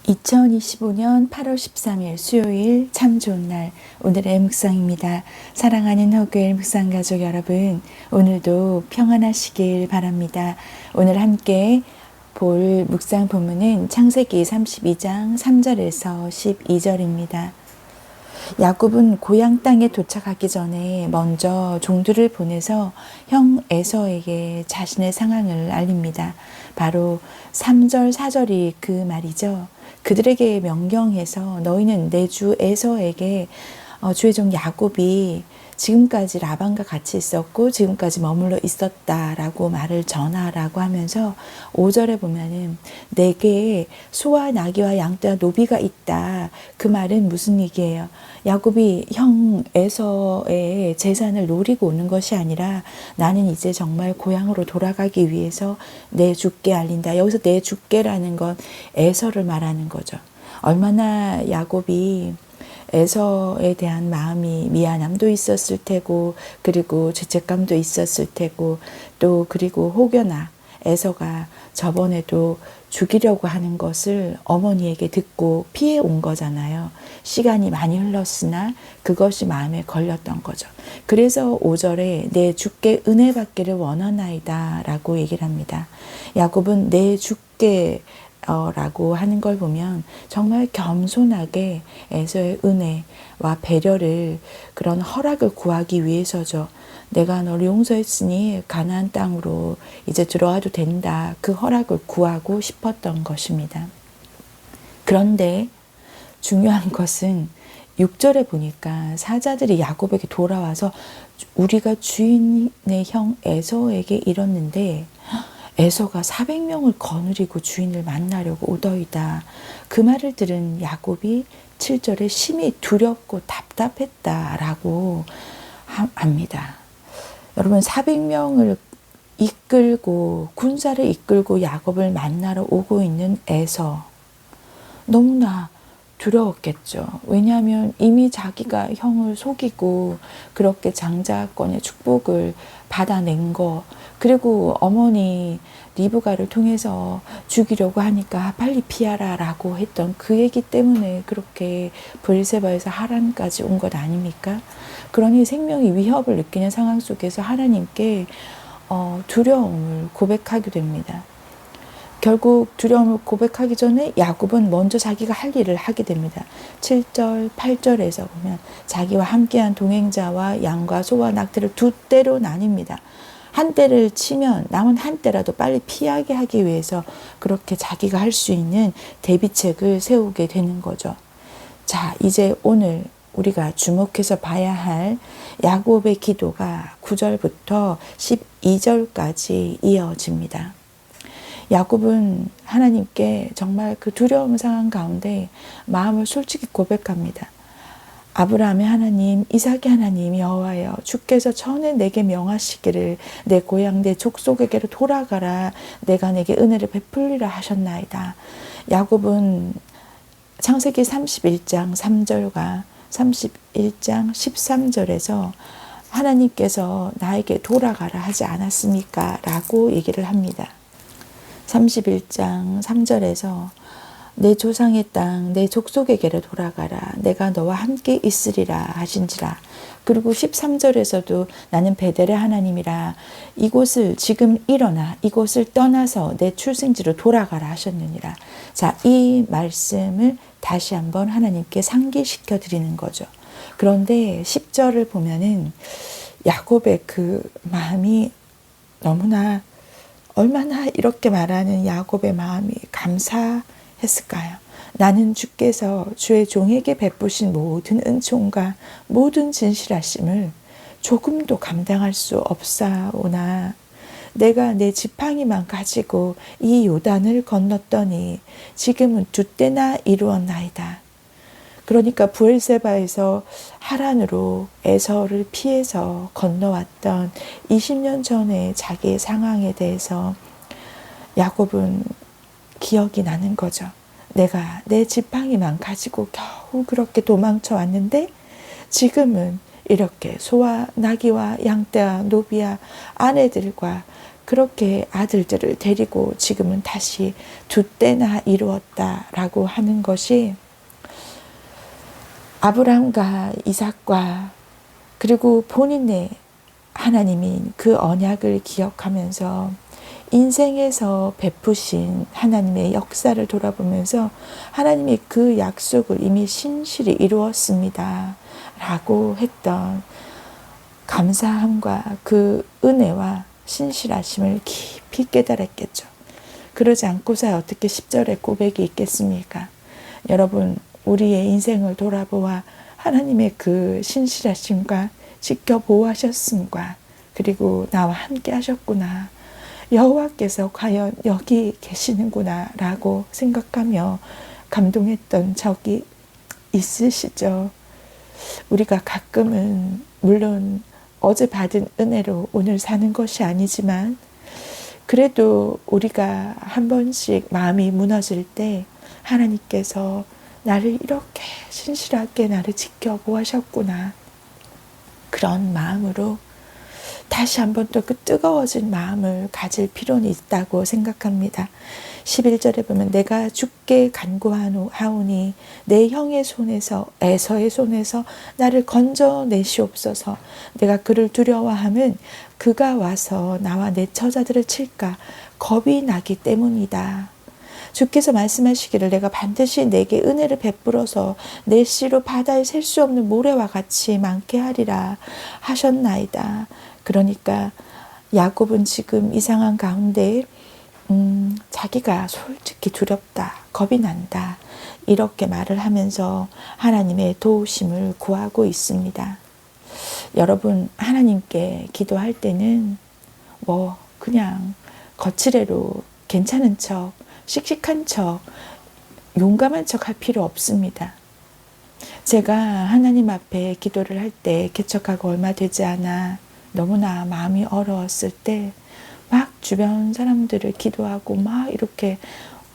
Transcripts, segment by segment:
2025년 8월 13일 수요일 참 좋은 날, 오늘의 묵상입니다. 사랑하는 허그엘 묵상 가족 여러분, 오늘도 평안하시길 바랍니다. 오늘 함께 볼 묵상 본문은 창세기 32장 3절에서 12절입니다. 야곱은 고향 땅에 도착하기 전에 먼저 종들을 보내서 형 에서에게 자신의 상황을 알립니다. 바로 3절, 4절이 그 말이죠. 그들에게 명령해서 너희는 내 주 에서에게 주의 종 야곱이 지금까지 라반과 같이 있었고 지금까지 머물러 있었다라고 말을 전하라고 하면서 5절에 보면은 내게 소와 나귀와 양떼와 노비가 있다. 그 말은 무슨 얘기예요? 야곱이 형 에서의 재산을 노리고 오는 것이 아니라 나는 이제 정말 고향으로 돌아가기 위해서 내 주께 알린다. 여기서 내 주께라는 건 에서를 말하는 거죠. 얼마나 야곱이 에서에 대한 마음이 미안함도 있었을 테고, 그리고 죄책감도 있었을 테고, 또 그리고 혹여나 에서가 저번에도 죽이려고 하는 것을 어머니에게 듣고 피해 온 거잖아요. 시간이 많이 흘렀으나 그것이 마음에 걸렸던 거죠. 그래서 5절에 내 주께 은혜 받기를 원하나이다 라고 얘기를 합니다. 야곱은 내 주께 라고 하는 걸 보면 정말 겸손하게 에서의 은혜와 배려를, 그런 허락을 구하기 위해서죠. 내가 너를 용서했으니 가나안 땅으로 이제 들어와도 된다. 그 허락을 구하고 싶었던 것입니다. 그런데 중요한 것은 6절에 보니까 사자들이 야곱에게 돌아와서 우리가 주인의 형 에서에게 이렀는데 에서가 400명을 거느리고 주인을 만나려고 오더이다. 그 말을 들은 야곱이 7절에 심히 두렵고 답답했다라고 합니다. 여러분, 400명을 이끌고, 군사를 이끌고 야곱을 만나러 오고 있는 에서, 너무나 두려웠겠죠. 왜냐하면 이미 자기가 형을 속이고 그렇게 장자권의 축복을 받아낸 거, 그리고 어머니 리브가를 통해서 죽이려고 하니까 빨리 피하라 라고 했던 그 얘기 때문에 그렇게 브엘세바에서 하란까지 온 것 아닙니까? 그러니 생명이 위협을 느끼는 상황 속에서 하나님께 두려움을 고백하게 됩니다. 결국 두려움을 고백하기 전에 야곱은 먼저 자기가 할 일을 하게 됩니다. 7절, 8절에서 보면 자기와 함께한 동행자와 양과 소와 낙태를 두 떼로 나뉩니다. 한 떼를 치면 남은 한 떼라도 빨리 피하게 하기 위해서 그렇게 자기가 할 수 있는 대비책을 세우게 되는 거죠. 자, 이제 오늘 우리가 주목해서 봐야 할 야곱의 기도가 9절부터 12절까지 이어집니다. 야곱은 하나님께 정말 그 두려움 상황 가운데 마음을 솔직히 고백합니다. 아브라함의 하나님, 이삭의 하나님 여호와여, 주께서 전에 내게 명하시기를 내 고향 내 족속에게로 돌아가라, 내가 내게 은혜를 베풀리라 하셨나이다. 야곱은 창세기 31장 3절과 31장 13절에서 하나님께서 나에게 돌아가라 하지 않았습니까? 라고 얘기를 합니다. 31장 3절에서 내 조상의 땅 내 족속에게로 돌아가라, 내가 너와 함께 있으리라 하신지라. 그리고 13절에서도 나는 베델의 하나님이라, 이곳을 지금 일어나 이곳을 떠나서 내 출생지로 돌아가라 하셨느니라. 자, 이 말씀을 다시 한번 하나님께 상기시켜 드리는 거죠. 그런데 10절을 보면은 야곱의 그 마음이 너무나, 얼마나 이렇게 말하는 야곱의 마음이 감사했을까요? 나는 주께서 주의 종에게 베푸신 모든 은총과 모든 진실하심을 조금도 감당할 수 없사오나 내가 내 지팡이만 가지고 이 요단을 건넜더니 지금은 두 때나 이루었나이다. 그러니까 브엘세바에서 하란으로 에서를 피해서 건너왔던 20년 전의 자기의 상황에 대해서 야곱은 기억이 나는 거죠. 내가 내 지팡이만 가지고 겨우 그렇게 도망쳐 왔는데 지금은 이렇게 소와 나귀와 양떼와 노비와 아내들과 그렇게 아들들을 데리고 지금은 다시 두 때나 이루었다라고 하는 것이 아브라함과 이삭과 그리고 본인의 하나님인 그 언약을 기억하면서 인생에서 베푸신 하나님의 역사를 돌아보면서 하나님이 그 약속을 이미 신실히 이루었습니다 라고 했던 감사함과 그 은혜와 신실하심을 깊이 깨달았겠죠. 그러지 않고서 어떻게 10절의 고백이 있겠습니까? 여러분, 우리의 인생을 돌아보아 하나님의 그 신실하심과 지켜보호하셨음과 그리고 나와 함께 하셨구나. 여호와께서 과연 여기 계시는구나 라고 생각하며 감동했던 적이 있으시죠. 우리가 가끔은 물론 어제 받은 은혜로 오늘 사는 것이 아니지만 그래도 우리가 한 번씩 마음이 무너질 때 하나님께서 나를 이렇게 신실하게 나를 지켜보하셨구나. 그런 마음으로 다시 한번 또 그 뜨거워진 마음을 가질 필요는 있다고 생각합니다. 11절에 보면 내가 주께 간구하오니 내 형의 손에서 에서의 손에서 나를 건져내시옵소서. 내가 그를 두려워함은 그가 와서 나와 내 처자들을 칠까 겁이 나기 때문이다. 주께서 말씀하시기를 내가 반드시 내게 은혜를 베풀어서 내 씨로 바다에 셀 수 없는 모래와 같이 많게 하리라 하셨나이다. 그러니까 야곱은 지금 이 상황 가운데 자기가 솔직히 두렵다, 겁이 난다 이렇게 말을 하면서 하나님의 도우심을 구하고 있습니다. 여러분, 하나님께 기도할 때는 뭐 그냥 거칠애로 괜찮은 척, 씩씩한 척, 용감한 척 할 필요 없습니다. 제가 하나님 앞에 기도를 할 때 개척하고 얼마 되지 않아 너무나 마음이 어려웠을 때 막 주변 사람들을 기도하고 막 이렇게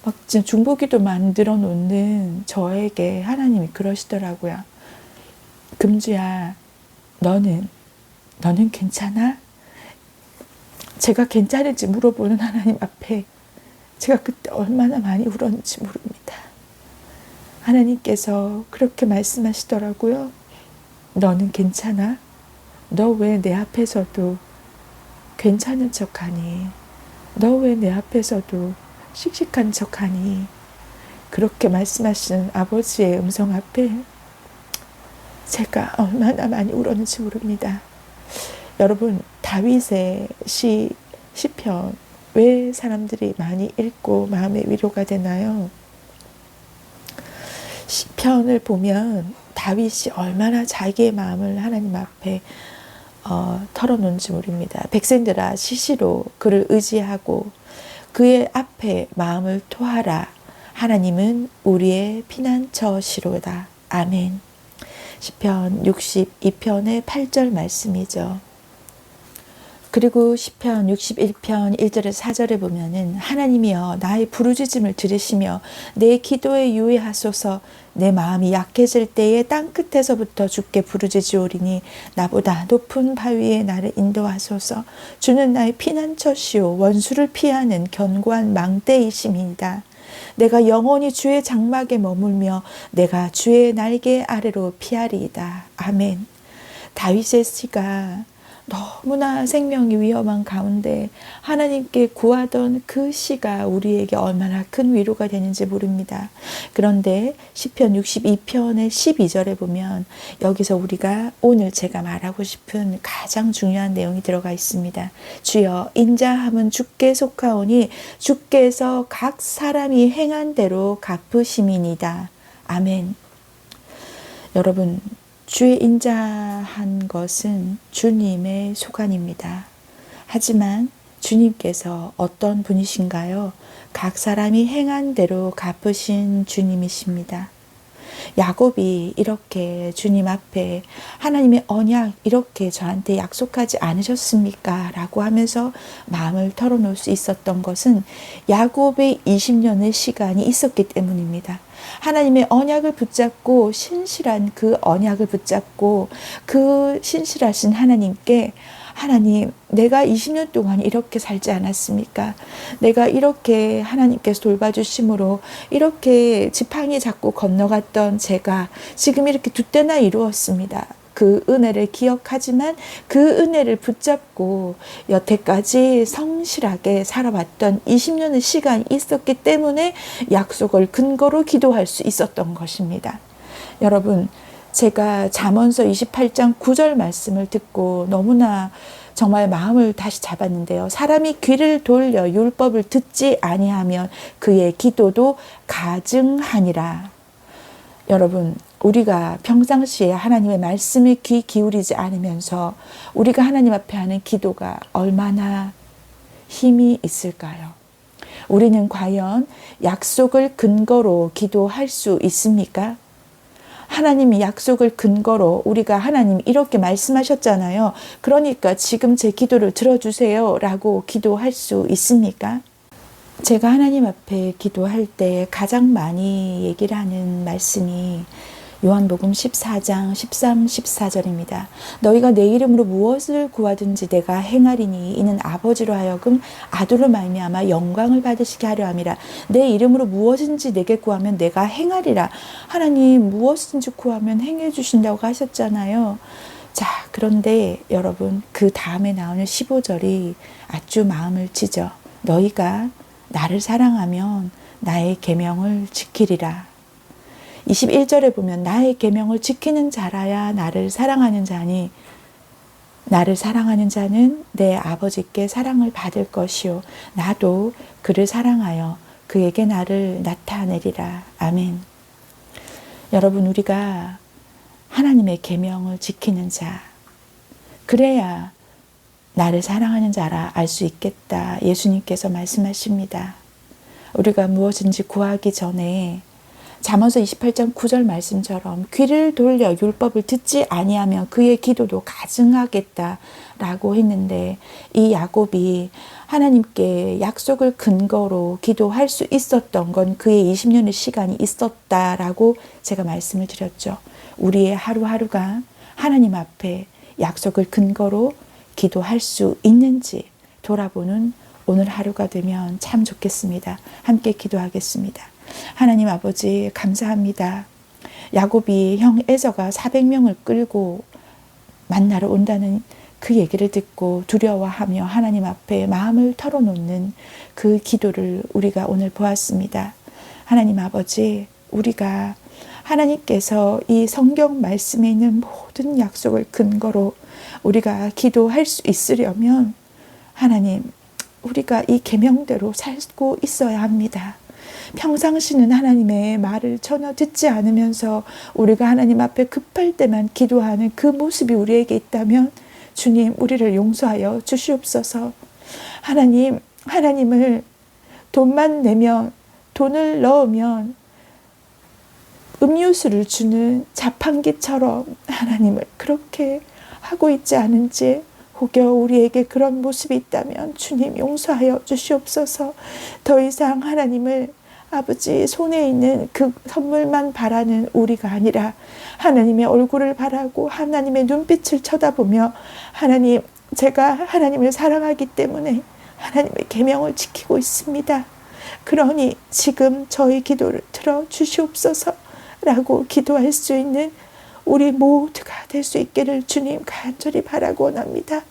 막 진짜 중보기도 만들어 놓는 저에게 하나님이 그러시더라고요. 금주야, 너는 괜찮아? 제가 괜찮은지 물어보는 하나님 앞에 제가 그때 얼마나 많이 울었는지 모릅니다. 하나님께서 그렇게 말씀하시더라고요. 너는 괜찮아? 너 왜 내 앞에서도 괜찮은 척하니? 너 왜 내 앞에서도 씩씩한 척하니? 그렇게 말씀하시는 아버지의 음성 앞에 제가 얼마나 많이 울었는지 모릅니다. 여러분, 다윗의 시편 왜 사람들이 많이 읽고 마음의 위로가 되나요? 시편을 보면 다윗이 얼마나 자기의 마음을 하나님 앞에 털어놓은지 모릅니다. 백성들아 시시로 그를 의지하고 그의 앞에 마음을 토하라. 하나님은 우리의 피난처시로다. 아멘. 시편 62편의 8절 말씀이죠. 그리고 시편 61편 1절에서 4절에 보면은 하나님이여 나의 부르짖음을 들으시며 내 기도에 유의하소서. 내 마음이 약해질 때에 땅끝에서부터 주께 부르짖으오리니 나보다 높은 바위에 나를 인도하소서. 주는 나의 피난처시오 원수를 피하는 견고한 망대이심이다. 내가 영원히 주의 장막에 머물며 내가 주의 날개 아래로 피하리이다. 아멘. 다윗의 시가 너무나 생명이 위험한 가운데 하나님께 구하던 그 시가 우리에게 얼마나 큰 위로가 되는지 모릅니다. 그런데 시편 62편의 12절에 보면 여기서 우리가 오늘 제가 말하고 싶은 가장 중요한 내용이 들어가 있습니다. 주여 인자함은 주께 속하오니 주께서 각 사람이 행한 대로 갚으심이니이다. 아멘. 여러분, 주의 인자한 것은 주님의 소관입니다. 하지만 주님께서 어떤 분이신가요? 각 사람이 행한 대로 갚으신 주님이십니다. 야곱이 이렇게 주님 앞에 하나님의 언약 이렇게 저한테 약속하지 않으셨습니까? 라고 하면서 마음을 털어놓을 수 있었던 것은 야곱의 20년의 시간이 있었기 때문입니다. 하나님의 언약을 붙잡고 신실한 그 언약을 붙잡고 그 신실하신 하나님께 하나님, 내가 20년 동안 이렇게 살지 않았습니까? 내가 이렇게 하나님께서 돌봐주심으로 이렇게 지팡이 잡고 건너갔던 제가 지금 이렇게 두 때나 이루었습니다. 그 은혜를 기억하지만 그 은혜를 붙잡고 여태까지 성실하게 살아왔던 20년의 시간이 있었기 때문에 약속을 근거로 기도할 수 있었던 것입니다. 여러분, 제가 잠언서 28장 9절 말씀을 듣고 너무나 정말 마음을 다시 잡았는데요. 사람이 귀를 돌려 율법을 듣지 아니하면 그의 기도도 가증하니라. 여러분, 우리가 평상시에 하나님의 말씀에 귀 기울이지 않으면서 우리가 하나님 앞에 하는 기도가 얼마나 힘이 있을까요? 우리는 과연 약속을 근거로 기도할 수 있습니까? 하나님이 약속을 근거로 우리가 하나님 이렇게 말씀하셨잖아요. 그러니까 지금 제 기도를 들어주세요 라고 기도할 수 있습니까? 제가 하나님 앞에 기도할 때 가장 많이 얘기를 하는 말씀이 요한복음 14장 13, 14절입니다. 너희가 내 이름으로 무엇을 구하든지 내가 행하리니 이는 아버지로 하여금 아들로 말미암아 영광을 받으시게 하려 함이라. 내 이름으로 무엇인지 내게 구하면 내가 행하리라. 하나님 무엇인지 구하면 행해 주신다고 하셨잖아요. 자, 그런데 여러분 그 다음에 나오는 15절이 아주 마음을 찢어. 너희가 나를 사랑하면 나의 계명을 지키리라. 21절에 보면 나의 계명을 지키는 자라야 나를 사랑하는 자니 나를 사랑하는 자는 내 아버지께 사랑을 받을 것이요 나도 그를 사랑하여 그에게 나를 나타내리라. 아멘. 여러분, 우리가 하나님의 계명을 지키는 자, 그래야 나를 사랑하는 자라 알 수 있겠다. 예수님께서 말씀하십니다. 우리가 무엇인지 구하기 전에 잠언서 28장 9절 말씀처럼 귀를 돌려 율법을 듣지 아니하면 그의 기도도 가증하겠다라고 했는데, 이 야곱이 하나님께 약속을 근거로 기도할 수 있었던 건 그의 20년의 시간이 있었다라고 제가 말씀을 드렸죠. 우리의 하루하루가 하나님 앞에 약속을 근거로 기도할 수 있는지 돌아보는 오늘 하루가 되면 참 좋겠습니다. 함께 기도하겠습니다. 하나님 아버지, 감사합니다. 야곱이 형 에서가 400명을 끌고 만나러 온다는 그 얘기를 듣고 두려워하며 하나님 앞에 마음을 털어놓는 그 기도를 우리가 오늘 보았습니다. 하나님 아버지, 우리가 하나님께서 이 성경 말씀에 있는 모든 약속을 근거로 우리가 기도할 수 있으려면 하나님, 우리가 이 계명대로 살고 있어야 합니다. 평상시는 하나님의 말을 전혀 듣지 않으면서 우리가 하나님 앞에 급할 때만 기도하는 그 모습이 우리에게 있다면 주님, 우리를 용서하여 주시옵소서. 하나님, 하나님을 돈만 내면, 돈을 넣으면 음료수를 주는 자판기처럼 하나님을 그렇게 하고 있지 않은지, 혹여 우리에게 그런 모습이 있다면 주님 용서하여 주시옵소서. 더 이상 하나님을 아버지 손에 있는 그 선물만 바라는 우리가 아니라 하나님의 얼굴을 바라고 하나님의 눈빛을 쳐다보며, 하나님, 제가 하나님을 사랑하기 때문에 하나님의 계명을 지키고 있습니다. 그러니 지금 저희 기도를 들어 주시옵소서 라고 기도할 수 있는 우리 모두가 될 수 있기를 주님 간절히 바라고 원합니다.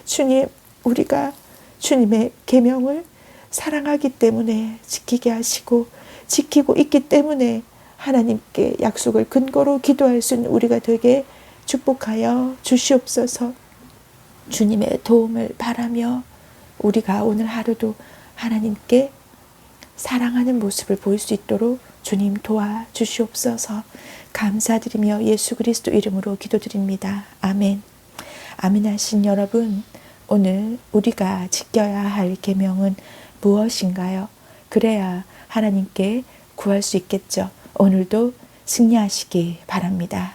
주님, 우리가 주님의 계명을 사랑하기 때문에 지키게 하시고 지키고 있기 때문에 하나님께 약속을 근거로 기도할 수 있는 우리가 되게 축복하여 주시옵소서. 주님의 도움을 바라며 우리가 오늘 하루도 하나님께 사랑하는 모습을 보일 수 있도록 주님 도와주시옵소서. 감사드리며 예수 그리스도 이름으로 기도드립니다. 아멘. 아멘 하신 여러분, 오늘 우리가 지켜야 할 계명은 무엇인가요? 그래야 하나님께 구할 수 있겠죠. 오늘도 승리하시기 바랍니다.